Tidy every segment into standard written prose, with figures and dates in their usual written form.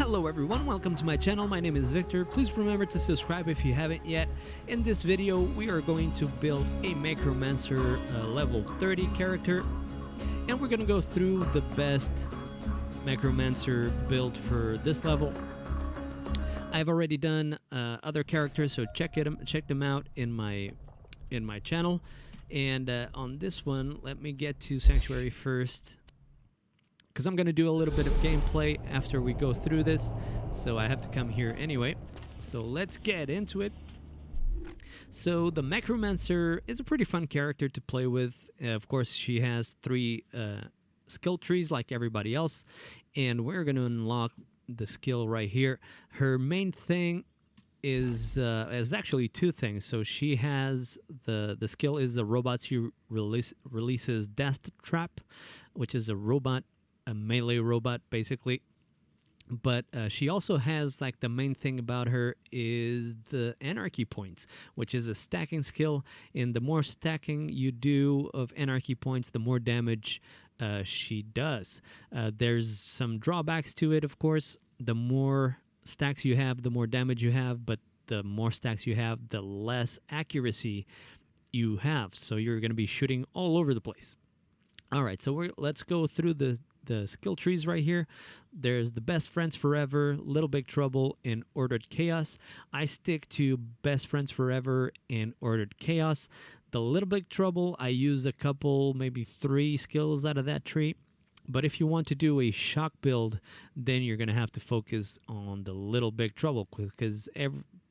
Hello everyone, welcome to my channel. My name is Victor. Please remember to subscribe if you haven't yet. In this video, we are going to build a Mechromancer level 30 character. And we're going to go through the best Mechromancer build for this level. I've already done other characters, so check them out in my channel. And on this one, let me get to Sanctuary first, because I'm going to do a little bit of gameplay after we go through this, so I have to come here anyway. So let's get into it. So the Mechromancer is a pretty fun character to play with. Of course, she has 3 skill trees like everybody else, and we're going to unlock the skill right here. Her main thing is actually 2 things. So she has the skill is the robot. She releases Death Trap, which is a melee robot basically. But she also has, like, the main thing about her is the anarchy points, which is a stacking skill. And the more stacking you do of anarchy points, the more damage she does. There's some drawbacks to it, of course. The more stacks you have, the more damage you have, but the more stacks you have, the less accuracy you have. So you're going to be shooting all over the place. All right, so let's go through the skill trees right here. There's the Best Friends Forever, Little Big Trouble, and Ordered Chaos. I stick to Best Friends Forever and Ordered Chaos. The Little Big Trouble, I use a couple, maybe 3 skills out of that tree. But if you want to do a shock build, then you're going to have to focus on the Little Big Trouble, because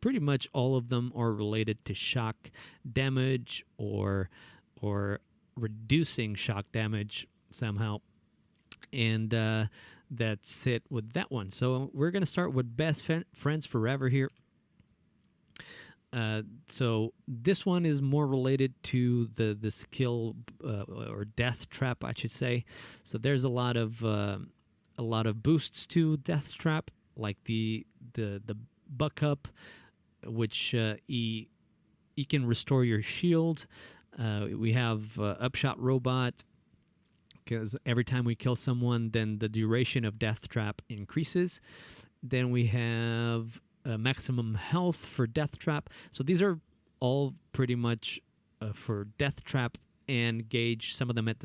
pretty much all of them are related to shock damage or reducing shock damage somehow. And that's it with that one. So we're going to start with Best Friends Forever here. So this one is more related to the skill or Death Trap, I should say. So there's a lot of boosts to Death Trap, like the Buck Up, which he can restore your shield. We have Upshot Robot, because every time we kill someone, then the duration of Death Trap increases. Then we have maximum health for Death Trap. So these are all pretty much for Death Trap and Gaige. Some of them have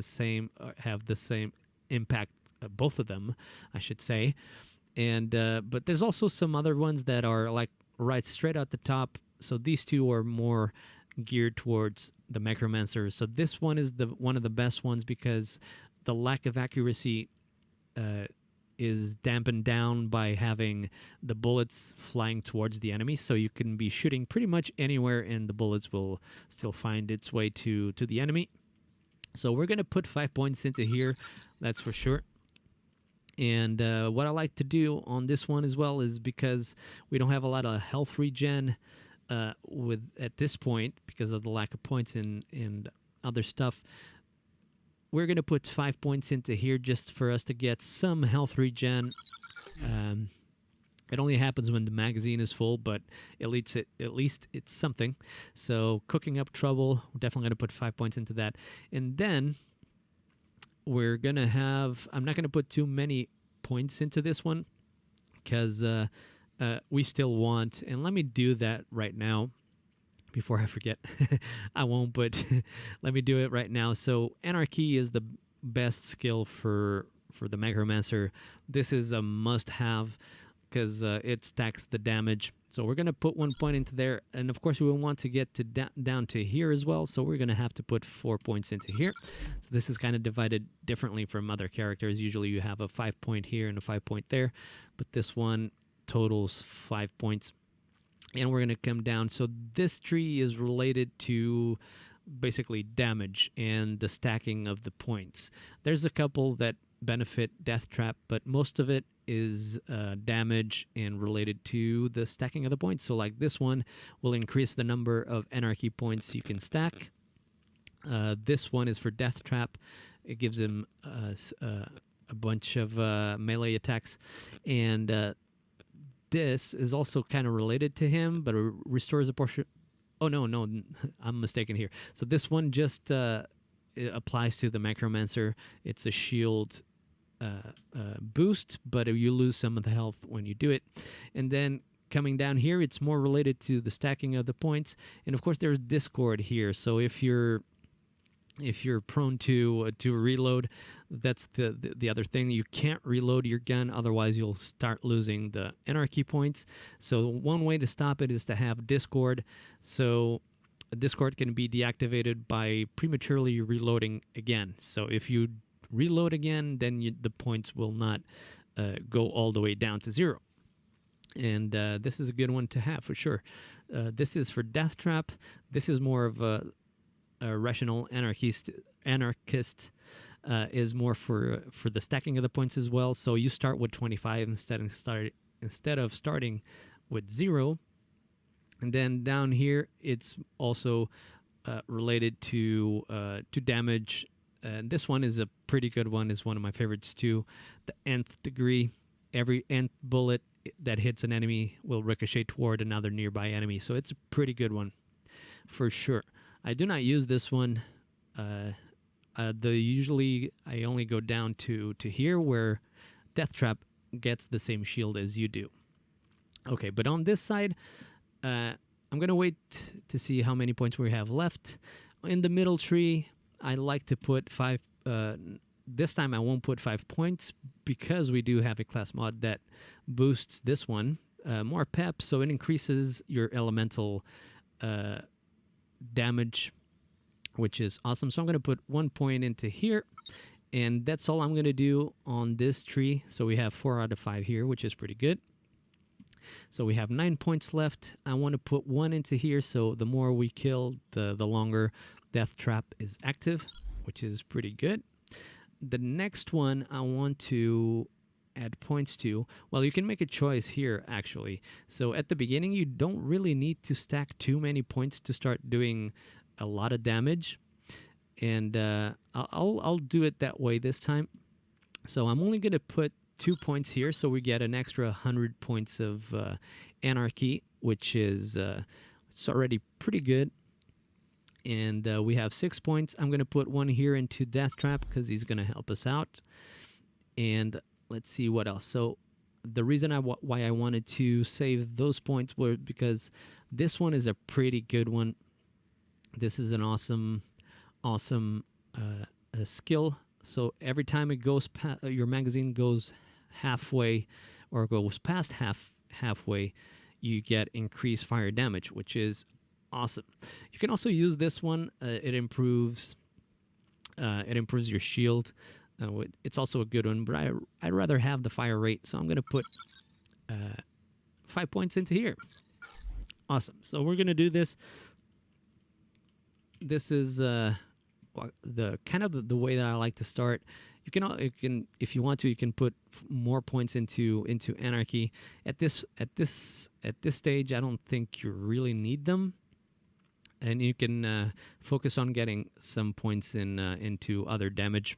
the same impact, both of them, I should say. And but there's also some other ones that are like right straight at the top. So these 2 are more geared towards the Mechromancer. So this one is one of the best ones, because the lack of accuracy is dampened down by having the bullets flying towards the enemy. So you can be shooting pretty much anywhere and the bullets will still find its way to the enemy. So we're going to put 5 points into here, that's for sure. And what I like to do on this one as well is, because we don't have a lot of health regen at this point because of the lack of points and other stuff, we're going to put 5 points into here just for us to get some health regen. It only happens when the magazine is full, but at least it's something. So Cooking Up Trouble, we're definitely going to put 5 points into that. And then we're going to have, I'm not going to put too many points into this one, because we still want, and let me do that right now before I forget. I won't, but let me do it right now. So Anarchy is the best skill for the Mechromancer. This is a must-have, because it stacks the damage. So we're going to put 1 point into there. And of course, we want to get to down to here as well. So we're going to have to put 4 points into here. So this is kind of divided differently from other characters. Usually you have a 5 point here and a 5 point there. But this one totals 5 points. And we're going to come down. So this tree is related to basically damage and the stacking of the points. There's a couple that benefit Death Trap, but most of it is damage and related to the stacking of the points. So like this one will increase the number of anarchy points you can stack. This one is for Death Trap. It gives him a bunch of melee attacks. And this is also kind of related to him, but it restores a portion. Oh, no, I'm mistaken here. So this one just it applies to the Mechromancer. It's a shield boost, but you lose some of the health when you do it. And then coming down here, it's more related to the stacking of the points. And of course, there's discord here. So if you're prone to reload, that's the other thing. You can't reload your gun, otherwise you'll start losing the anarchy points. So one way to stop it is to have discord. So discord can be deactivated by prematurely reloading again. So if you reload again, then the points will not go all the way down to 0. And this is a good one to have for sure. This is for Death Trap. This is more of a rational anarchist is more for the stacking of the points as well. So you start with 25 instead of starting with 0. And then down here, it's also related to damage. And this one is a pretty good one. It's one of my favorites too. The nth degree. Every nth bullet that hits an enemy will ricochet toward another nearby enemy. So it's a pretty good one for sure. I do not use this one. Usually I only go down to here where Death Trap gets the same shield as you do. Okay, but on this side, I'm going to wait to see how many points we have left. In the middle tree, I like to put 5. This time I won't put 5 points because we do have a class mod that boosts this one. More pep, so it increases your elemental damage, which is awesome. So I'm going to put 1 point into here, and that's all I'm going to do on this tree. So we have 4 out of 5 here, which is pretty good. So we have 9 points left. I want to put 1 into here, so the more we kill, the longer Death Trap is active, which is pretty good. The next one I want to add points to, well, you can make a choice here actually. So at the beginning, you don't really need to stack too many points to start doing a lot of damage, and I'll do it that way this time. So I'm only going to put 2 points here, so we get an extra 100 points of anarchy, which is it's already pretty good. And we have 6 points. I'm going to put 1 here into Death Trap because he's going to help us out. And let's see what else. So the reason why I wanted to save those points were because this one is a pretty good one. This is an awesome skill. So every time it goes your magazine goes halfway or goes past halfway, you get increased fire damage, which is awesome. You can also use this one. It improves your shield. It's also a good one, but I'd rather have the fire rate, so I'm going to put 5 points into here. Awesome. So we're going to do this. This is the kind of the way that I like to start. You can if you want to, you can put more points into anarchy. At this stage, I don't think you really need them. And you can focus on getting some points into other damage.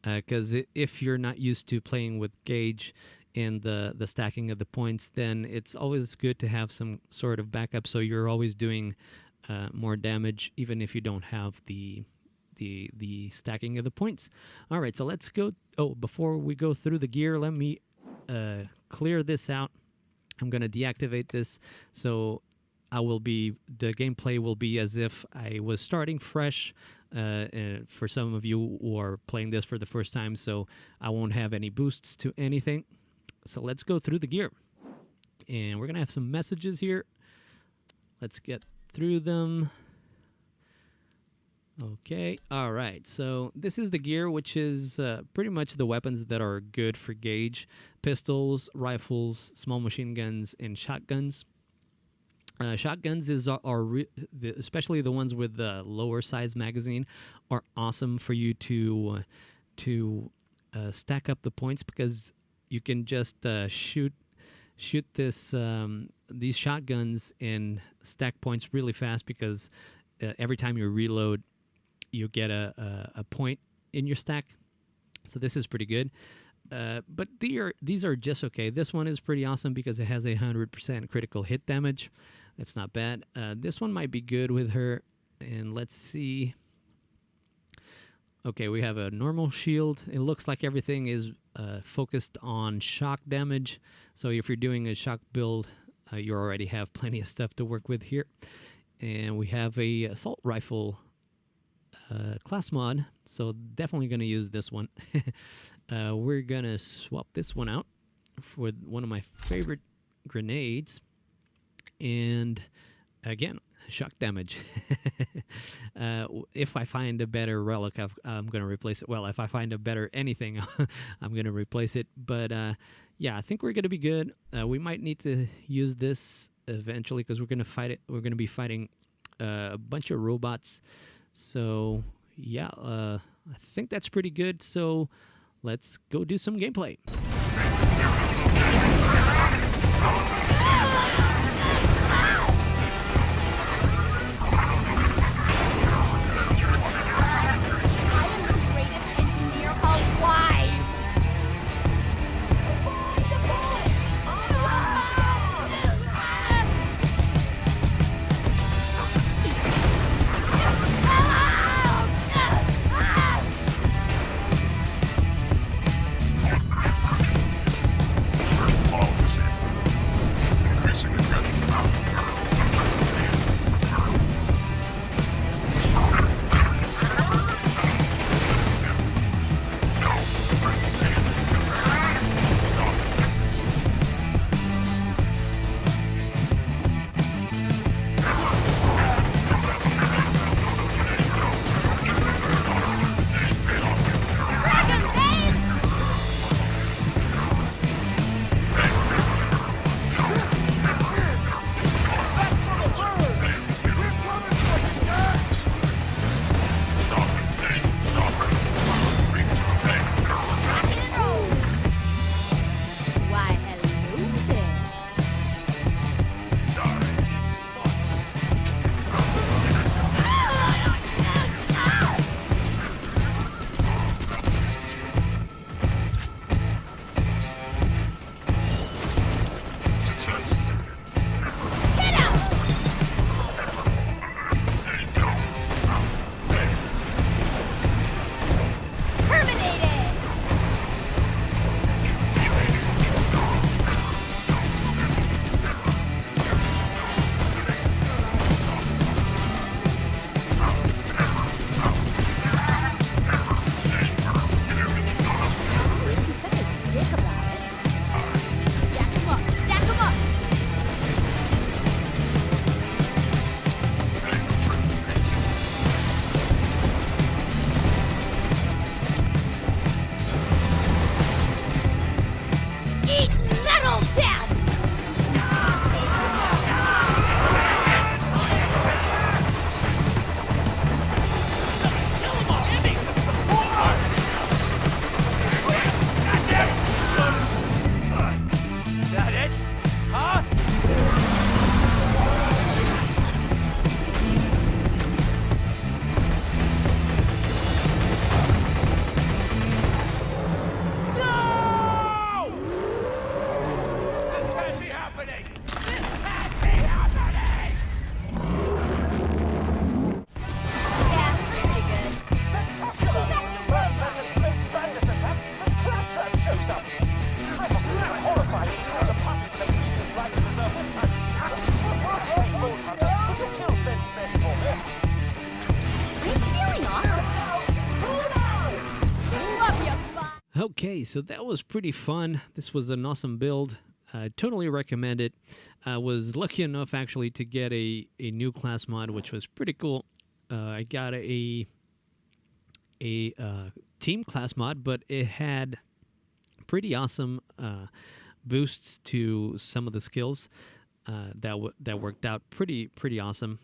Because if you're not used to playing with Gaige and the stacking of the points, then it's always good to have some sort of backup, so you're always doing more damage, even if you don't have the stacking of the points. All right, so let's go. Oh, before we go through the gear, let me clear this out. I'm going to deactivate this, so the gameplay will be as if I was starting fresh. For some of you who are playing this for the first time, so I won't have any boosts to anything. So let's go through the gear, and we're gonna have some messages here. Let's get through them. Okay, all right, so this is the gear, which is pretty much the weapons that are good for Gaige: pistols, rifles, small machine guns, and shotguns. Shotguns especially the ones with the lower size magazine, are awesome for you to stack up the points, because you can just shoot these shotguns and stack points really fast, because every time you reload, you get a point in your stack. So this is pretty good. But these are just okay. This one is pretty awesome because it has 100% critical hit damage. That's not bad. This one might be good with her. And let's see. Okay, we have a normal shield. It looks like everything is focused on shock damage. So if you're doing a shock build, you already have plenty of stuff to work with here. And we have a assault rifle class mod, so definitely going to use this one. We're going to swap this one out for one of my favorite grenades. And again, shock damage. If I find a better relic, I'm going to replace it. Well, if I find a better anything, I'm going to replace it. But yeah, I think we're going to be good. We might need to use this eventually because we're going to fight it. We're going to be fighting a bunch of robots. So yeah, I think that's pretty good. So let's go do some gameplay. Okay, so that was pretty fun. This was an awesome build. I totally recommend it. I was lucky enough actually to get a new class mod, which was pretty cool. I got a team class mod, but it had pretty awesome boosts to some of the skills that worked out pretty awesome.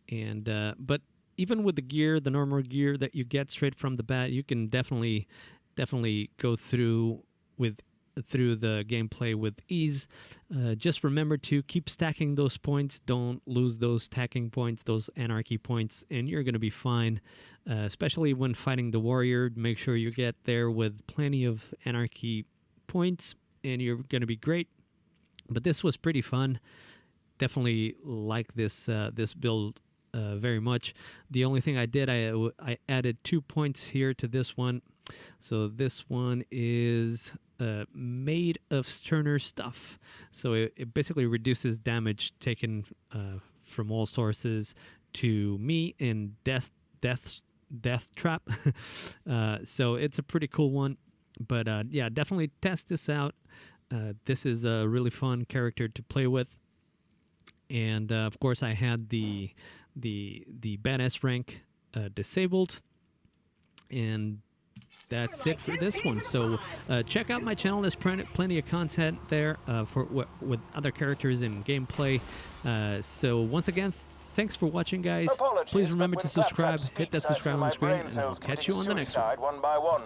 And but even with the gear, the normal gear that you get straight from the bat, you can definitely go through the gameplay with ease. Just remember to keep stacking those points. Don't lose those stacking points, those anarchy points, and you're going to be fine. Especially when fighting the warrior, make sure you get there with plenty of anarchy points, and you're going to be great. But this was pretty fun. Definitely like this build very much. The only thing I did, I added 2 points here to this one. So this one is made of sterner stuff. So it basically reduces damage taken from all sources to me in death trap. So it's a pretty cool one. But yeah, definitely test this out. This is a really fun character to play with. And of course, I had the badass rank disabled, and that's it for this one. So check out my channel. There's plenty of content there with other characters and gameplay. So once again, thanks for watching, guys. Please remember to subscribe, hit that subscribe on the screen, and I'll catch you on the next one. One by one.